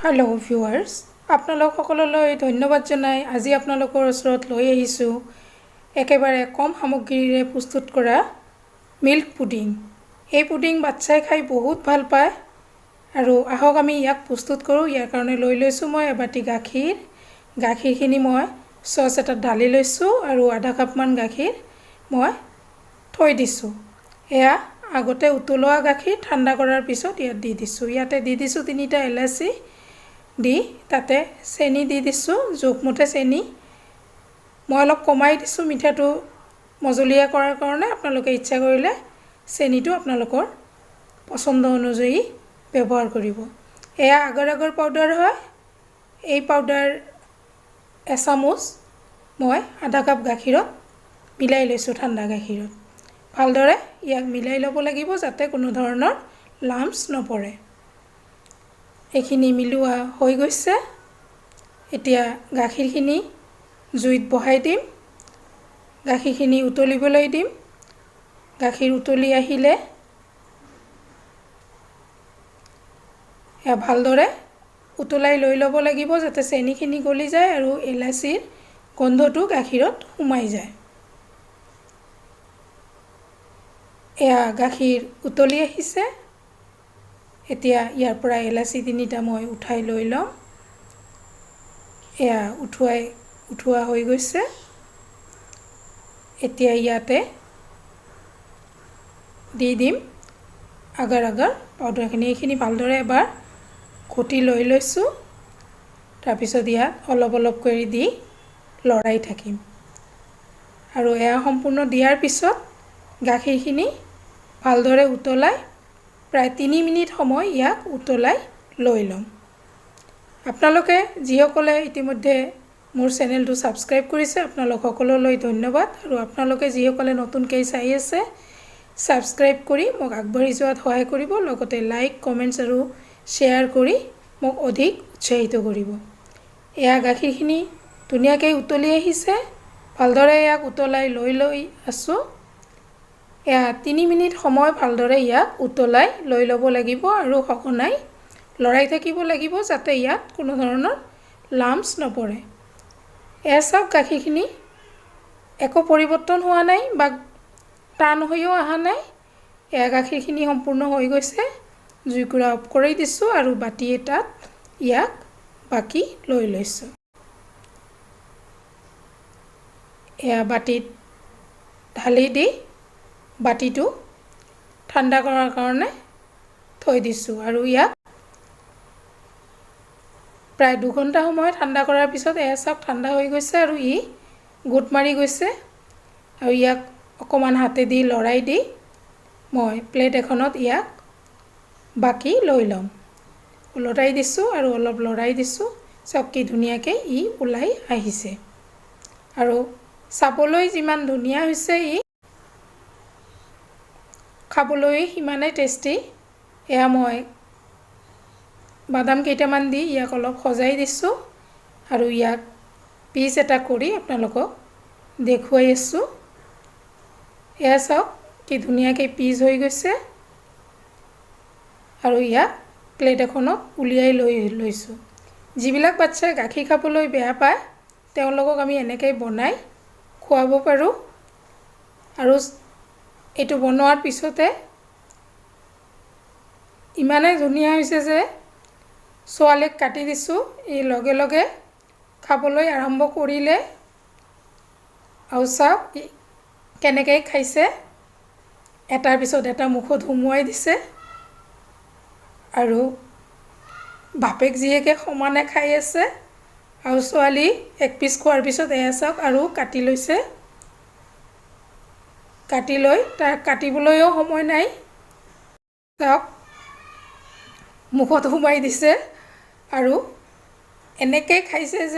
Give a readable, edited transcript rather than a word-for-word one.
hello viewers আপোনালোক সকললৈ ধন্যবাদ জনাই আজি আপোনালোকৰ ওচৰত লৈ আহিছো একেবাৰে কম সামগ্ৰীৰে প্ৰস্তুত কৰা মিল্ক পুডিং এই পুডিং বাচ্চাই খাই বহুত ভাল পায় আৰু আহক আমি ইয়াক প্ৰস্তুত কৰো ইয়াৰ কাৰণে লৈ লৈছো মই এবাটি গাখীৰখিনি মই সস এটা ঢালি লৈছো আৰু আধা কাপ মান গাখীৰ মই থৈ দিছো এয়া আগতে উতলোৱা গাখীৰ ঠাণ্ডা কৰাৰ পিছত ইয়াত দি দিছো ইয়াতে দি দিছো তিনিটা ইলাচি দি তাতে চেনি দি দিছো জোখমতে চেনি মই অলপ কমাই দিছো মিঠাটো মজলীয়া কৰাৰ কাৰণে আপোনালোকে ইচ্ছা কৰিলে চেনিটো আপোনালোকৰ পছন্দ অনুযায়ী ব্যৱহাৰ কৰিব এয়া আগাৰ পাউডাৰ হয় এই পাউডাৰ এচামুচ মই আধা কাপ গাখীৰত মিলাই লৈছো ঠাণ্ডা গাখীৰত ভালদৰে ইয়াক মিলাই ল'ব লাগিব যাতে কোনো ধৰণৰ লাম্পছ নপৰে এখিনি মিলোৱা হৈ গৈছে এতিয়া গাখীৰখিনি জুইত বহাই দিম গাখীৰখিনি উতলিবলৈ দিম গাখীৰ উতলি আহিলে ভালদৰে উতলাই লৈ ল'ব লাগিব যাতে চেনিখিনি গলি যায় আৰু ইলাচিৰ গন্ধটো গাখীৰত সোমাই যায় এয়া গাখীৰ উতলি আহিছে এতিয়া ইয়াৰ পৰা ইলাচি তিনিটা মই উঠাই লৈ লম এয়া উঠোৱা হৈ গৈছে এতিয়া ইয়াতে দি দিম আগাৰ পাউডাৰখিনি এইখিনি ভালদৰে এবাৰ ঘুটি লৈ লৈছো তাৰ পিছত ইয়াত অলপ কৰি দি লৰাই থাকিম আৰু এয়া সম্পূৰ্ণ দিয়াৰ পিছত গাখীৰখিনি ভালদৰে উতলাই প্ৰায় 3 মিনিট সময় ইয়াক উতলাই লৈ লম আপোনালোকে যিসকলে ইতিমধ্যে মোৰ চেনেলটো সাবস্ক্ৰাইব কৰিছে আপোনালোক সকললৈ ধন্যবাদ আৰু আপোনালোকে যিসকলে নতুনকৈ চাই আছে সাবস্ক্ৰাইব কৰি মোক আগবাঢ়ি যোৱাত সহায় কৰিব লগতে লাইক কমেন্টছ আৰু শেয়াৰ কৰি মোক অধিক উৎসাহিত কৰিব এয়া গাখীৰখিনি ধুনীয়াকৈ উতলি আহিছে ভালদৰে ইয়াক উতলাই লৈ আছো এয়া 3 মিনিট সময় ভালদৰে ইয়াক উতলাই লৈ ল'ব লাগিব আৰু সঘনাই লৰাই থাকিব লাগিব যাতে ইয়াত কোনো ধৰণৰ লাম্পছ নপৰে এয়া সব গাখীৰখিনি একো পৰিৱৰ্তন হোৱা নাই বা টান হৈও অহা নাই এয়া গাখীৰখিনি সম্পূৰ্ণ হৈ গৈছে জুইকুৰা অফ কৰি দিছো আৰু বাটি এটাত ইয়াক বাকি লৈ লৈছো এয়া বাটিত ঢালি দি বাটিটো ঠাণ্ডা কৰাৰ কাৰণে থৈ দিছো আৰু ইয়াক প্ৰায় 2 ঘণ্টা সময় ঠাণ্ডা কৰাৰ পিছত এয়া সব ঠাণ্ডা হৈ গৈছে আৰু ই গুট মাৰি গৈছে আৰু ইয়াক অকমান হাতে দি লৰাই দি মই প্লেট এখনত ইয়াক বাকি লৈ লম উলটাই দিছো আৰু অলপ লৰাই দিছো সব কি ধুনীয়াকৈ ই ওলাই আহিছে আৰু চাবলৈ যিমান ধুনীয়া হৈছে ই খাবলৈ হিমানে টেস্টি এয়া মই বাদাম কেইটামান দি ইয়াক অলপ সজাই দিছো আৰু ইয়াক পিস এটা কৰি আপোনালোকক দেখুৱাই আছো এয়া সব কি ধুনীয়াকৈ পিস হৈ গৈছে আৰু ইয়াক প্লেট এখনত উলিয়াই লৈছো যিবিলাক বাচ্চাই গাখীৰ খাবলৈ বেয়া পায় তেওঁলোকক আমি এনেকৈ বনাই খুৱাব পাৰো আৰু এটো বনোৱাৰ পিছতে ইমানে ধুনীয়া হৈছে যে সোৱালেক কাটি দিছো এই লগে খাবলৈ আৰম্ভ কৰিলে আৰু সব কেনেকৈ খাইছে এটাৰ পিছত এটা মুখত হুমুৱাই দিছে আৰু বাপেক জিয়েকে সমানে খাই আছে আৰু সোৱালি এক পিস খোৱাৰ পিছত এয়া সব আৰু কাটি লৈছে কাটি লৈ তাৰ কাটিবলৈও সময় নাই সব মুখত হুমাই দিছে আৰু এনেকৈ খাইছে যে